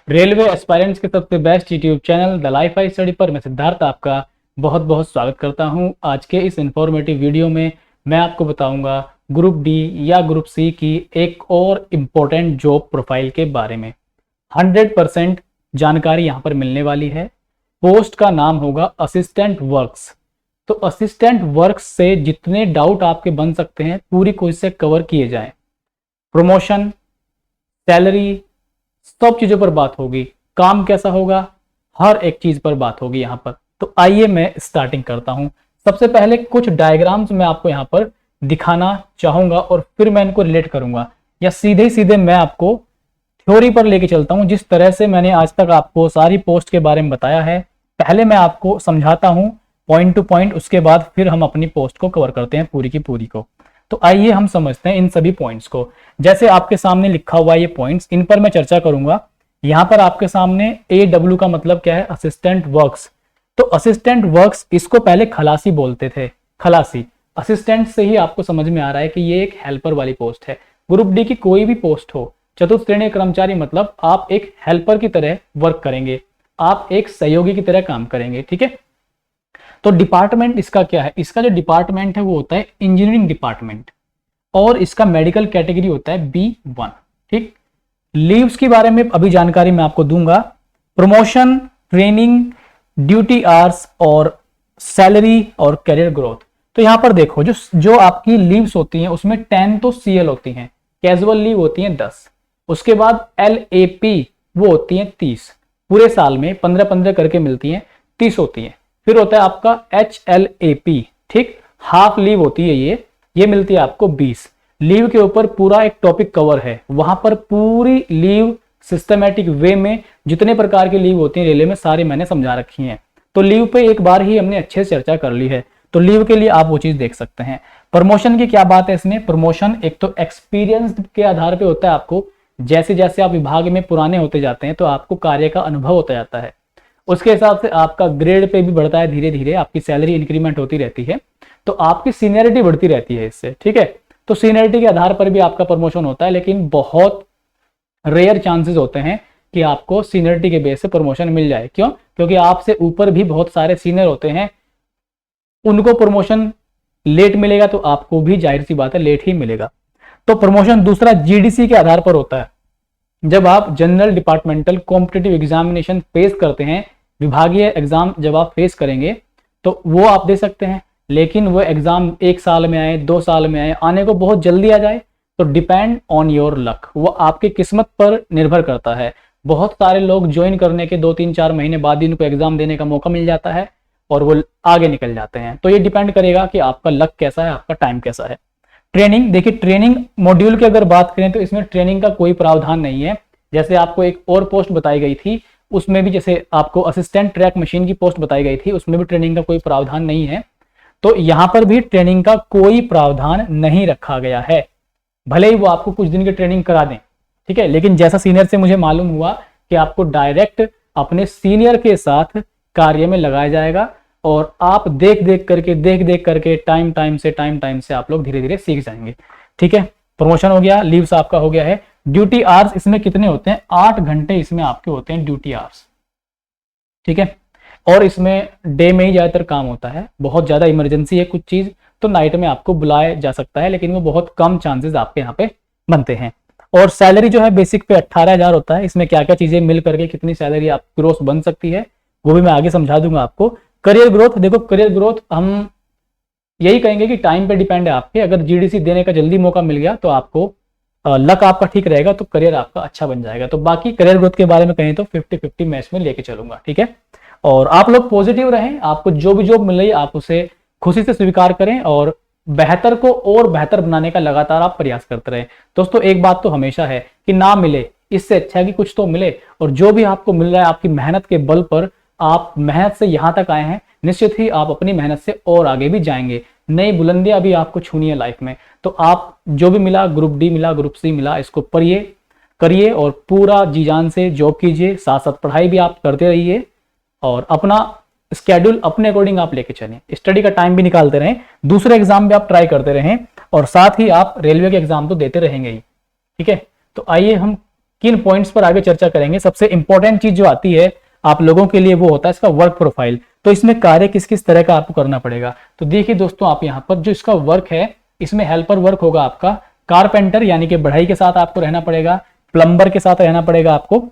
Railway aspirants के सबसे best YouTube channel the life I study पर मैं सिद्धार्थ आपका बहुत बहुत स्वागत करता हूं। आज के इस इंफॉर्मेटिव वीडियो में मैं आपको बताऊंगा ग्रुप डी या ग्रुप सी की एक और इम्पोर्टेंट जॉब प्रोफाइल के बारे में। 100% जानकारी यहां पर मिलने वाली है। पोस्ट का नाम होगा असिस्टेंट वर्क्स। तो असिस्टेंट वर्क्स से जितने डाउट आपके बन सकते हैं पूरी कोशिश से कवर किए जाएं। प्रमोशन, सैलरी, सब चीजों पर बात होगी। काम कैसा होगा, हर एक चीज पर बात होगी यहाँ पर। तो आइए मैं स्टार्टिंग करता हूं। सबसे पहले कुछ डायग्राम्स मैं आपको यहाँ पर दिखाना चाहूंगा और फिर मैं इनको रिलेट करूंगा, या सीधे सीधे मैं आपको थ्योरी पर लेके चलता हूं। जिस तरह से मैंने आज तक आपको सारी पोस्ट के बारे में बताया है, पहले मैं आपको समझाता हूं पॉइंट टू पॉइंट, उसके बाद फिर हम अपनी पोस्ट को कवर करते हैं पूरी की पूरी को। तो आइए हम समझते हैं इन सभी पॉइंट्स को। जैसे आपके सामने लिखा हुआ ये पॉइंट्स, इन पर मैं चर्चा करूंगा। यहां पर आपके सामने AW का मतलब क्या है, असिस्टेंट वर्क्स। तो असिस्टेंट वर्क्स, इसको पहले खलासी बोलते थे, खलासी। असिस्टेंट से ही आपको समझ में आ रहा है कि ये एक हेल्पर वाली पोस्ट है। ग्रुप डी की कोई भी पोस्ट हो, चतुर्थ श्रेणी कर्मचारी मतलब आप एक हेल्पर की तरह वर्क करेंगे, आप एक सहयोगी की तरह काम करेंगे, ठीक है। तो डिपार्टमेंट इसका क्या है, इसका जो डिपार्टमेंट है वो होता है इंजीनियरिंग डिपार्टमेंट, और इसका मेडिकल कैटेगरी होता है B1, ठीक। लीव्स के बारे में अभी जानकारी मैं आपको दूंगा। प्रमोशन, ट्रेनिंग, ड्यूटी आवर्स और सैलरी और करियर ग्रोथ। तो यहां पर देखो, जो आपकी लीव्स होती हैं उसमें 10 तो CL होती हैं, कैजुअल लीव होती हैं 10, उसके बाद LAP वो होती हैं 30, पूरे साल में 15-15 करके मिलती हैं, 30 होती हैं। फिर होता है आपका HLAP, ठीक, हाफ लीव होती है ये मिलती है आपको 20। लीव के ऊपर पूरा एक टॉपिक कवर है, वहां पर पूरी लीव सिस्टमैटिक वे में जितने प्रकार की लीव होती हैं रेलवे में सारी मैंने समझा रखी हैं। तो लीव पे एक बार ही हमने अच्छे से चर्चा कर ली है, तो लीव के लिए आप वो चीज देख सकते हैं। प्रमोशन की क्या बात है इसमें, प्रमोशन एक तो एक्सपीरियंस के आधार पे होता है। आपको जैसे जैसे आप विभाग में पुराने होते जाते हैं तो आपको कार्य का अनुभव होता जाता है, उसके हिसाब से आपका ग्रेड पे भी बढ़ता है, धीरे धीरे आपकी सैलरी इंक्रीमेंट होती रहती है, तो आपकी सीनियरिटी बढ़ती रहती है इससे, ठीक है। तो सीनियरिटी के आधार पर भी आपका प्रमोशन होता है, लेकिन बहुत रेयर चांसेस होते हैं कि आपको सीनियरिटी के बेस से प्रमोशन मिल जाए। क्यों? क्योंकि आपसे ऊपर भी बहुत सारे सीनियर होते हैं, उनको प्रमोशन लेट मिलेगा तो आपको भी जाहिर सी बात है लेट ही मिलेगा। तो प्रमोशन दूसरा GDC के आधार पर होता है। जब आप general departmental competitive examination face करते हैं, विभागीय एग्जाम जब आप फेस करेंगे तो वो आप दे सकते हैं, लेकिन वो एग्जाम 1 साल में आए, 2 साल में आए, आने को बहुत जल्दी आ जाए, तो डिपेंड ऑन योर लक, वो आपकी किस्मत पर निर्भर करता है। बहुत सारे लोग ज्वाइन करने के 2-3-4 महीने बाद ही उनको एग्जाम देने का मौका मिल जाता है और वो आगे निकल जाते हैं। तो ये डिपेंड करेगा कि आपका लक कैसा है, आपका टाइम कैसा है। ट्रेनिंग, देखिए ट्रेनिंग मॉड्यूल की अगर बात करें तो इसमें ट्रेनिंग का कोई प्रावधान नहीं है। जैसे आपको एक और पोस्ट बताई गई थी, उसमें भी जैसे आपको असिस्टेंट ट्रैक मशीन की पोस्ट बताई गई थी, उसमें भी ट्रेनिंग का कोई प्रावधान नहीं है। तो यहां पर भी ट्रेनिंग का कोई प्रावधान नहीं रखा गया है, भले ही वो आपको कुछ दिन की ट्रेनिंग करा दें, ठीक है। लेकिन जैसा सीनियर से मुझे मालूम हुआ कि आपको डायरेक्ट अपने सीनियर के साथ कार्य में लगाया जाएगा और आप देख देख करके टाइम से आप लोग धीरे धीरे सीख जाएंगे, ठीक है। प्रमोशन हो गया, लीव्स आपका हो गया है। ड्यूटी आवर्स इसमें कितने होते हैं, 8 घंटे इसमें आपके होते हैं ड्यूटी आवर्स, ठीक है। और इसमें डे में ही ज्यादातर काम होता है, बहुत ज्यादा इमरजेंसी है कुछ चीज तो नाइट में आपको बुलाया जा सकता है, लेकिन वो बहुत कम चांसेस आपके यहाँ पे बनते हैं। और सैलरी जो है बेसिक पे 18,000 होता है। इसमें क्या क्या चीजें मिल करके कितनी सैलरी आप ग्रोस बन सकती है वो भी मैं आगे समझा दूंगा आपको। करियर ग्रोथ, देखो करियर ग्रोथ हम यही कहेंगे कि टाइम पे डिपेंड है आपके। अगर GDC देने का जल्दी मौका मिल गया तो आपको लक आपका ठीक रहेगा तो करियर आपका अच्छा बन जाएगा। तो बाकी करियर ग्रोथ के बारे में कहें तो 50-50 मैच में लेके चलूंगा, ठीक है। और आप लोग पॉजिटिव रहें, आपको जो भी जॉब मिल रही है आप उसे खुशी से स्वीकार करें और बेहतर को और बेहतर बनाने का लगातार आप प्रयास करते रहें। दोस्तों एक बात तो हमेशा है कि ना मिले इससे अच्छा है कि कुछ तो मिले, और जो भी आपको मिल रहा है आपकी मेहनत के बल पर, आप मेहनत से यहां तक आए हैं, निश्चित ही आप अपनी मेहनत से और आगे भी जाएंगे, नई बुलंदियां भी आपको छूनी है लाइफ में। तो आप जो भी मिला, ग्रुप डी मिला, ग्रुप सी मिला, इसको पढ़िए, करिए और पूरा जी जान से जॉब कीजिए, साथ साथ पढ़ाई भी आप करते रहिए और अपना स्केड्यूल अपने अकॉर्डिंग आप लेके चलें, स्टडी का टाइम भी निकालते रहें, दूसरे एग्जाम भी आप ट्राई करते रहें और साथ ही आप रेलवे के एग्जाम तो देते रहेंगे ही, ठीक है। तो आइए हम किन पॉइंट्स पर आगे चर्चा करेंगे। सबसे इंपॉर्टेंट चीज जो आती है आप लोगों के लिए वो होता है इसका वर्क प्रोफाइल। तो इसमें कार्य किस किस तरह का आपको करना पड़ेगा। तो देखिए दोस्तों, आप यहाँ पर जो इसका वर्क है इसमें हेल्पर वर्क होगा आपका, कारपेंटर यानी कि बढ़ई के साथ आपको रहना पड़ेगा, प्लम्बर के साथ रहना पड़ेगा आपको।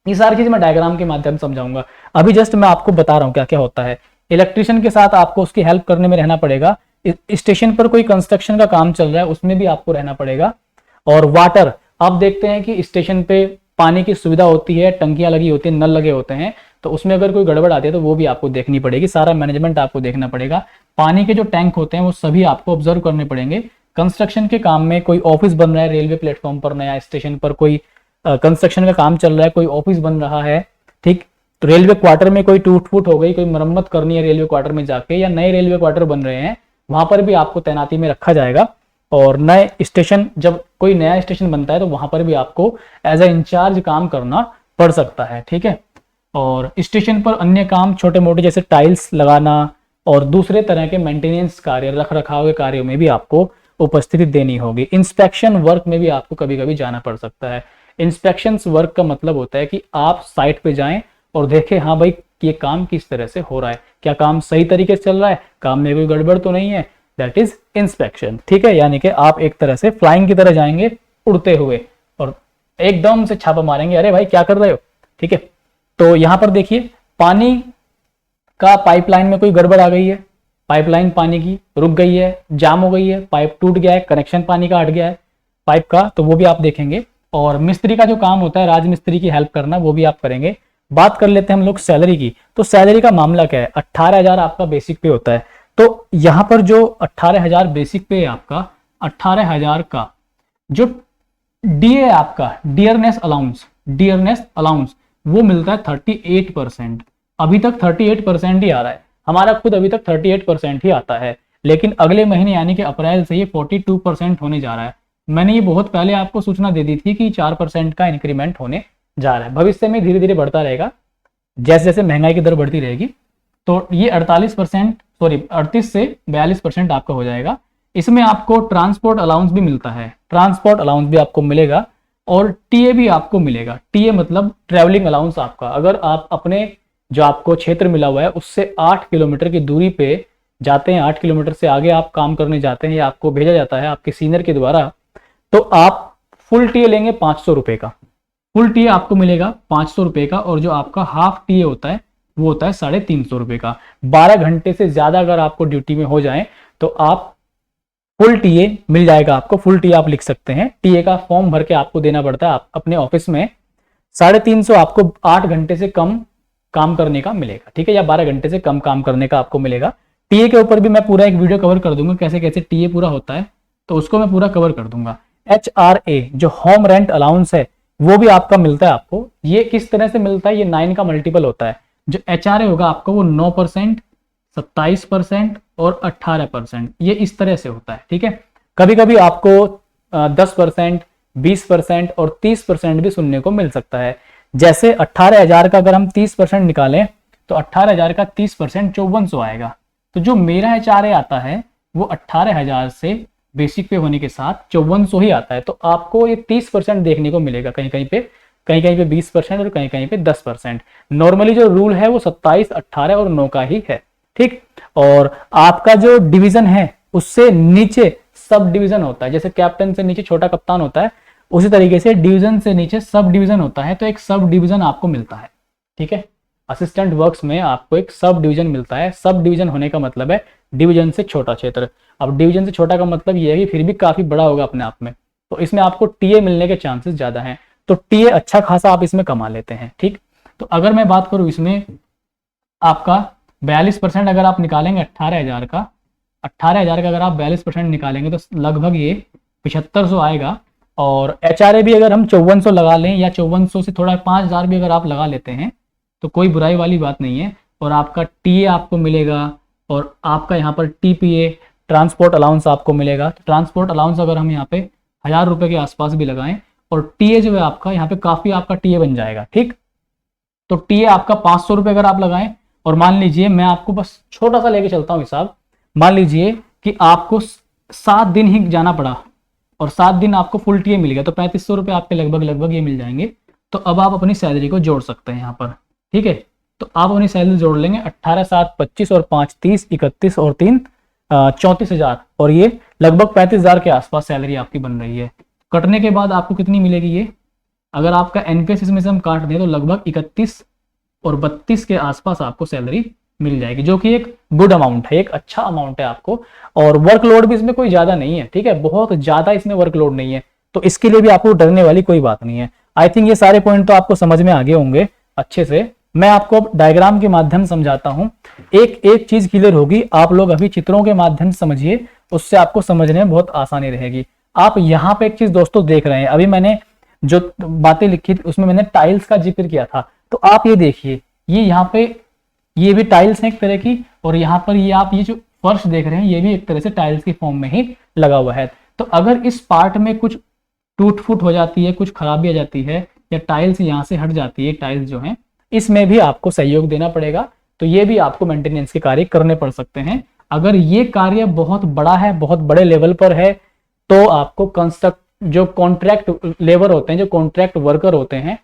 ये सारी चीज मैं डायग्राम के माध्यम से समझाऊंगा, अभी जस्ट मैं आपको बता रहा हूँ क्या क्या होता है। इलेक्ट्रिशियन के साथ आपको उसकी हेल्प करने में रहना पड़ेगा। स्टेशन पर कोई कंस्ट्रक्शन का काम चल रहा है उसमें भी आपको रहना पड़ेगा। और वाटर, आप देखते हैं कि स्टेशन पे पानी की सुविधा होती है, टंकियां लगी होती है, नल लगे होते हैं, तो उसमें अगर कोई गड़बड़ आती है तो वो भी आपको देखनी पड़ेगी, सारा मैनेजमेंट आपको देखना पड़ेगा। पानी के जो टैंक होते हैं वो सभी आपको ऑब्जर्व करने पड़ेंगे। कंस्ट्रक्शन के काम में कोई ऑफिस बन रहा है रेलवे प्लेटफॉर्म पर, नया स्टेशन पर कोई कंस्ट्रक्शन का काम चल रहा है, कोई ऑफिस बन रहा है, ठीक, तो रेलवे क्वार्टर में कोई टूट फूट हो गई, कोई मरम्मत करनी है रेलवे क्वार्टर में जाके, या नए रेलवे क्वार्टर बन रहे हैं वहां पर भी आपको तैनाती में रखा जाएगा। और नए स्टेशन, जब कोई नया स्टेशन बनता है तो वहां पर भी आपको एज ए इंचार्ज काम करना पड़ सकता है, ठीक है। और स्टेशन पर अन्य काम छोटे मोटे जैसे टाइल्स लगाना और दूसरे तरह के मेंटेनेंस कार्य, रख रखाव के कार्यों में भी आपको उपस्थिति देनी होगी। इंस्पेक्शन वर्क में भी आपको कभी कभी जाना पड़ सकता है। इंस्पेक्शन वर्क का मतलब होता है कि आप साइट पे जाएं और देखें हाँ भाई ये काम किस तरह से हो रहा है, क्या काम सही तरीके से चल रहा है, काम में कोई गड़बड़ तो नहीं है, दैट इज इंस्पेक्शन, ठीक है। यानी कि आप एक तरह से फ्लाइंग की तरह जाएंगे उड़ते हुए और एकदम से छापा मारेंगे, अरे भाई क्या कर रहे हो, ठीक है। तो यहां पर देखिए पानी का पाइपलाइन में कोई गड़बड़ आ गई है, पाइपलाइन पानी की रुक गई है, जाम हो गई है, पाइप टूट गया है, कनेक्शन पानी का हट गया है पाइप का, तो वो भी आप देखेंगे। और मिस्त्री का जो काम होता है राजमिस्त्री की हेल्प करना, वो भी आप करेंगे। बात कर लेते हैं हम लोग सैलरी की। तो सैलरी का मामला क्या है, 18,000 आपका बेसिक पे होता है। तो यहां पर जो 18,000 बेसिक पे है आपका, 18,000 का जो डीए आपका डियरनेस अलाउंस वो मिलता है 38%। अभी तक 38% ही आ रहा है, हमारा खुद अभी तक 38% ही आता है, लेकिन अगले महीने यानी कि अप्रैल से ये 42% होने जा रहा है। मैंने ये बहुत पहले आपको सूचना दे दी थी कि 4% का इंक्रीमेंट होने जा रहा है, भविष्य में धीरे धीरे बढ़ता रहेगा जैसे जैसे महंगाई की दर बढ़ती रहेगी। तो ये 38 से 42% आपका हो जाएगा। इसमें आपको ट्रांसपोर्ट अलाउंस भी मिलता है, ट्रांसपोर्ट अलाउंस भी आपको मिलेगा और टीए भी आपको मिलेगा। टीए मतलब ट्रैवलिंग अलाउंस आपका, अगर आप अपने जो आपको क्षेत्र मिला हुआ है उससे 8 किलोमीटर की दूरी पे जाते हैं, 8 किलोमीटर से आगे आप काम करने जाते हैं या आपको भेजा जाता है आपके सीनियर के द्वारा, तो आप फुल टीए लेंगे 500 रुपए का, फुल टीए आपको मिलेगा 500 रुपए का। और जो आपका हाफ टीए होता है वो होता है 350 रुपए का। 12 घंटे से ज्यादा अगर आपको ड्यूटी में हो जाए तो आप फुल टीए मिल जाएगा आपको, फुल टीए आप लिख सकते हैं। टीए का फॉर्म भर के आपको देना पड़ता है आप अपने ऑफिस में। 350 आपको 8 घंटे से कम काम करने का मिलेगा, ठीक है, या 12 घंटे से कम काम करने का आपको मिलेगा। टीए के ऊपर भी मैं पूरा एक वीडियो कवर कर दूंगा कैसे कैसे टीए पूरा होता है, तो उसको मैं पूरा कवर कर दूंगा। HRA जो होम रेंट अलाउंस है वो भी आपका मिलता है आपको। ये किस तरह से मिलता है, ये 9 का मल्टीपल होता है। जो HRA होगा आपका वो 9%, 27% और 18%, ये इस तरह से होता है, ठीक है। कभी कभी आपको 10%, 20% और 30% भी सुनने को मिल सकता है। जैसे 18,000 का अगर हम 30% निकालें तो 18,000 का 30% 5400 आएगा। तो जो मेरा HRA आता है वो 18,000 से बेसिक पे होने के साथ 5400 ही आता है। तो आपको ये 30% देखने को मिलेगा, कहीं कहीं पे 20% और कहीं कहीं पे 10%। नॉर्मली जो रूल है वो 27, 18 और 9 का ही है, ठीक। और आपका जो डिवीजन है उससे नीचे सब डिवीजन होता है, जैसे कैप्टन से नीचे छोटा कप्तान होता है, उसी तरीके से डिवीजन से नीचे सब डिवीजन होता है। तो एक सब डिवीजन आपको मिलता है, ठीक है। असिस्टेंट वर्क्स में आपको एक सब डिवीजन मिलता है। सब डिवीजन होने का मतलब है डिवीजन से छोटा क्षेत्र। अब डिवीजन से छोटा का मतलब यह है कि फिर भी काफी बड़ा होगा अपने आप में, तो इसमें आपको टीए मिलने के चांसेस ज्यादा हैं। तो टीए अच्छा खासा आप इसमें कमा लेते हैं, ठीक। तो अगर मैं बात करूं इसमें आपका 42% अगर आप निकालेंगे 18,000 का, 18,000 का अगर आप 42% निकालेंगे तो लगभग ये 7500 आएगा। और HRA भी अगर हम 5400 लगा लें या 5400 से थोड़ा 5000 भी अगर आप लगा लेते हैं तो कोई बुराई वाली बात नहीं है। और आपका टीए आपको मिलेगा और आपका यहाँ पर TPA ट्रांसपोर्ट अलाउंस आपको मिलेगा। तो ट्रांसपोर्ट अलाउंस अगर हम यहाँ पे 1000 रुपए के आसपास भी लगाएं और टीए जो है आपका यहाँ पे काफी आपका टीए बन जाएगा, ठीक। तो टीए आपका 500 रुपए अगर आप लगाएं और मान लीजिए मैं आपको बस छोटा सा लेके चलता हूँ हिसाब, मान लीजिए कि आपको 7 दिन ही जाना पड़ा और 7 दिन आपको फुल टीए मिल गया, तो 3500 रुपये आपके लगभग लगभग ये मिल जाएंगे। तो अब आप अपनी सैलरी को जोड़ सकते हैं यहाँ पर, ठीक है। तो आप अपनी सैलरी जोड़ लेंगे 18 7 25 और 5 30 31 और 3 34,000, और ये लगभग 35,000 के आसपास सैलरी आपकी बन रही है। कटने के बाद आपको कितनी मिलेगी ये, अगर आपका एनपीएस इसमें से हम काट दें तो लगभग 31 और 32 के आसपास आपको सैलरी मिल जाएगी, जो कि एक गुड अमाउंट है, एक अच्छा अमाउंट है आपको। और वर्कलोड भी इसमें कोई ज्यादा नहीं है, ठीक है, बहुत ज्यादा इसमें वर्कलोड नहीं है, तो इसके लिए भी आपको डरने वाली कोई बात नहीं है। आई थिंक ये सारे पॉइंट तो आपको समझ में आ गए होंगे अच्छे से। मैं आपको अब डायग्राम के माध्यम समझाता हूं, एक एक चीज क्लियर होगी। आप लोग अभी चित्रों के माध्यम से समझिए, उससे आपको समझने में बहुत आसानी रहेगी। आप यहाँ पे एक चीज दोस्तों देख रहे हैं, अभी मैंने जो बातें लिखी थी उसमें मैंने टाइल्स का जिक्र किया था, तो आप ये देखिए, ये यहाँ पे ये भी टाइल्स है एक तरह की, और यहाँ पर ये आप ये जो फर्श देख रहे हैं ये भी एक तरह से टाइल्स की फॉर्म में ही लगा हुआ है। तो अगर इस पार्ट में कुछ टूट फूट हो जाती है, कुछ खराबी आ जाती है, या टाइल्स यहाँ से हट जाती है, टाइल्स जो है इसमें भी आपको सहयोग देना पड़ेगा। तो ये भी आपको मेंटेनेंस के कार्य करने पड़ सकते हैं। अगर ये कार्य बहुत बड़ा है, बहुत बड़े लेवल पर है, तो आपको कंस्ट्रक्ट जो कॉन्ट्रैक्ट लेबर होते हैं, जो कॉन्ट्रैक्ट वर्कर होते हैं,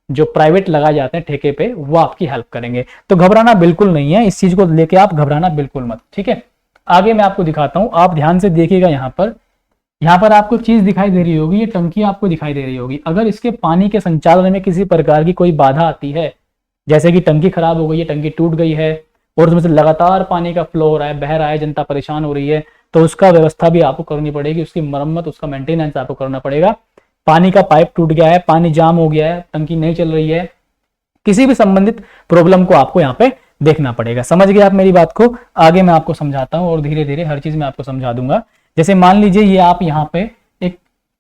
जो प्राइवेट लगाए जाते हैं ठेके पे, वो आपकी हेल्प करेंगे। तो घबराना बिल्कुल नहीं है, इस चीज को लेके आप घबराना बिल्कुल मत, ठीक है। आगे मैं आपको दिखाता हूं, आप ध्यान से देखिएगा। यहाँ पर आपको चीज दिखाई दे रही होगी, ये टंकी आपको दिखाई दे रही होगी। अगर इसके पानी के संचालन में किसी प्रकार की कोई बाधा आती है, जैसे कि टंकी खराब हो गई है, टंकी टूट गई है और उसमें से लगातार पानी का फ्लो हो रहा है, बह रहा है, जनता परेशान हो रही है, तो उसका व्यवस्था भी आपको करनी पड़ेगी, उसकी मरम्मत, उसका मेंटेनेंस आपको करना पड़ेगा। पानी का पाइप टूट गया है, पानी जाम हो गया है, टंकी नहीं चल रही है, किसी भी संबंधित प्रॉब्लम को आपको यहाँ पे देखना पड़ेगा। समझ गए आप मेरी बात को? आगे मैं आपको समझाता हूँ और धीरे धीरे हर चीज मैं आपको समझा दूंगा। जैसे मान लीजिए ये आप यहाँ पे एक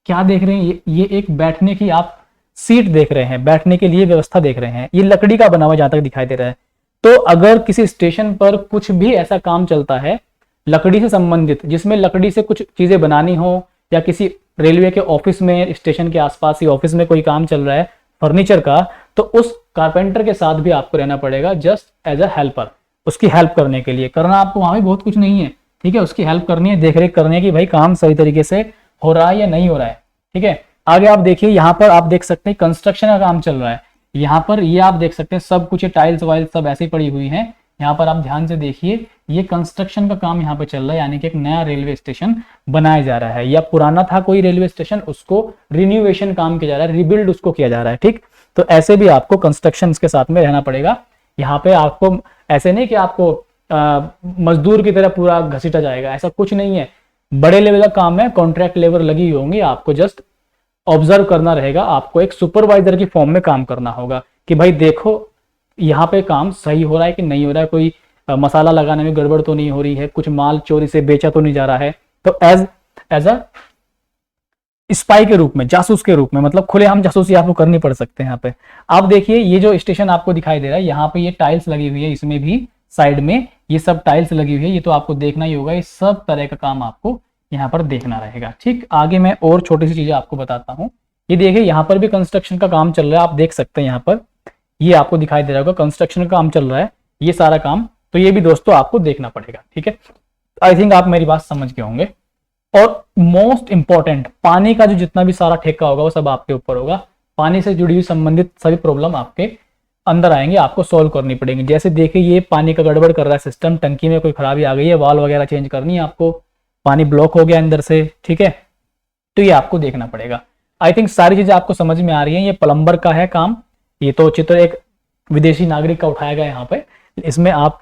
क्या देख रहे हैं, ये एक बैठने की आप सीट देख रहे हैं, बैठने के लिए व्यवस्था देख रहे हैं, ये लकड़ी का बना हुआ जहां तक दिखाई दे रहा है। तो अगर किसी स्टेशन पर कुछ भी ऐसा काम चलता है लकड़ी से संबंधित, जिसमें लकड़ी से कुछ चीजें बनानी हो, या किसी रेलवे के ऑफिस में, स्टेशन के आसपास ही ऑफिस में कोई काम चल रहा है फर्नीचर का, तो उस कारपेंटर के साथ भी आपको रहना पड़ेगा, जस्ट एज अ हेल्पर, उसकी हेल्प करने के लिए। करना आपको वहां भी बहुत कुछ नहीं है, ठीक है, उसकी हेल्प करनी है, देखरेख करनी है कि भाई काम सही तरीके से हो रहा है या नहीं हो रहा है, ठीक है। आगे आप देखिए, यहाँ पर आप देख सकते हैं कंस्ट्रक्शन का काम चल रहा है। यहाँ पर ये आप देख सकते हैं सब कुछ टाइल्स वाइल्स सब ऐसी पड़ी हुई है। यहाँ पर आप ध्यान से देखिए, ये कंस्ट्रक्शन का काम यहाँ पे चल रहा है, यानी कि एक नया रेलवे स्टेशन बनाया जा रहा है, या पुराना था कोई रेलवे स्टेशन, उसको रिन्यूएशन काम किया जा रहा है, रिबिल्ड उसको किया जा रहा है, ठीक। तो ऐसे भी आपको कंस्ट्रक्शन के साथ में रहना पड़ेगा। यहाँ पे आपको ऐसे नहीं कि आपको मजदूर की तरह पूरा घसीटा जाएगा, ऐसा कुछ नहीं है। बड़े लेवल का काम है, कॉन्ट्रैक्ट लेबर लगी होंगी, आपको जस्ट ऑब्जर्व करना रहेगा, आपको एक सुपरवाइजर की फॉर्म में काम करना होगा कि भाई देखो यहाँ पे काम सही हो रहा है कि नहीं हो रहा है, कोई मसाला लगाने में गड़बड़ तो नहीं हो रही है, कुछ माल चोरी से बेचा तो नहीं जा रहा है। तो एज अ स्पाई के रूप में, जासूस के रूप में, मतलब खुलेआम जासूसी आपको करनी पड़ सकते हैं। यहाँ पे आप देखिए, ये जो स्टेशन आपको दिखाई दे रहा है, यहाँ पे ये टाइल्स लगी हुई है, इसमें भी साइड में ये सब टाइल्स लगी हुई है, ये तो आपको देखना ही होगा। ये सब तरह का काम आपको यहाँ पर देखना रहेगा, ठीक। आगे मैं और छोटी सी चीजें आपको बताता हूँ। ये देखिए, यहाँ पर भी कंस्ट्रक्शन का काम चल रहा है, आप देख सकते हैं। यहाँ पर ये आपको दिखाई दे रहा होगा, कंस्ट्रक्शन का काम चल रहा है, ये सारा काम। तो ये भी दोस्तों आपको देखना पड़ेगा, ठीक है। आई थिंक आप मेरी बात समझ गए होंगे। और मोस्ट इंपॉर्टेंट, पानी का जो जितना भी सारा ठेका होगा वो सब आपके ऊपर होगा। पानी से जुड़ी हुई संबंधित सभी प्रॉब्लम आपके अंदर आएंगे, आपको सॉल्व करनी पड़ेंगी। जैसे देखिए, ये पानी का गड़बड़ कर रहा है सिस्टम, टंकी में कोई खराबी आ गई है, वाल वगैरह चेंज करनी है आपको, पानी ब्लॉक हो गया अंदर से, ठीक है, तो ये आपको देखना पड़ेगा। आई थिंक सारी चीजें आपको समझ में आ रही हैं। ये प्लम्बर का है काम, ये तो चित्र एक विदेशी नागरिक का उठाया गया यहाँ पे, इसमें आप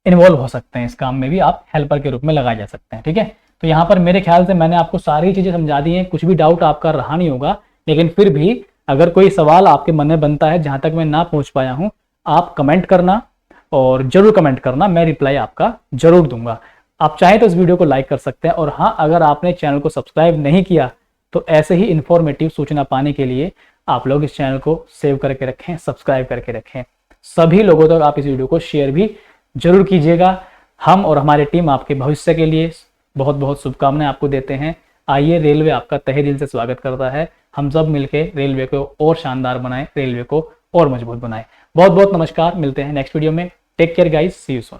इन्वॉल्व हो सकते हैं, इस काम में भी आप हेल्पर के रूप में लगाए जा सकते हैं, ठीक है। तो यहाँ पर मेरे ख्याल से मैंने आपको सारी चीजें समझा दी हैं, कुछ भी डाउट आपका रहा नहीं होगा। लेकिन फिर भी अगर कोई सवाल आपके मन में बनता है जहां तक मैं ना पहुंच पाया हूं, आप कमेंट करना, और जरूर कमेंट करना, मैं रिप्लाई आपका जरूर दूंगा। आप चाहें तो इस वीडियो को लाइक कर सकते हैं, और हाँ, अगर आपने चैनल को सब्सक्राइब नहीं किया तो ऐसे ही इंफॉर्मेटिव सूचना पाने के लिए आप लोग इस चैनल को सेव करके रखें, सब्सक्राइब करके रखें। सभी लोगों तक आप इस वीडियो को शेयर भी जरूर कीजिएगा। हम और हमारी टीम आपके भविष्य के लिए बहुत बहुत शुभकामनाएं आपको देते हैं। आइए, रेलवे आपका तहे दिल से स्वागत करता है। हम सब मिलकर रेलवे को और शानदार बनाएं, रेलवे को और मजबूत बनाएं। बहुत बहुत नमस्कार, मिलते हैं नेक्स्ट वीडियो में। Take care guys, see you soon.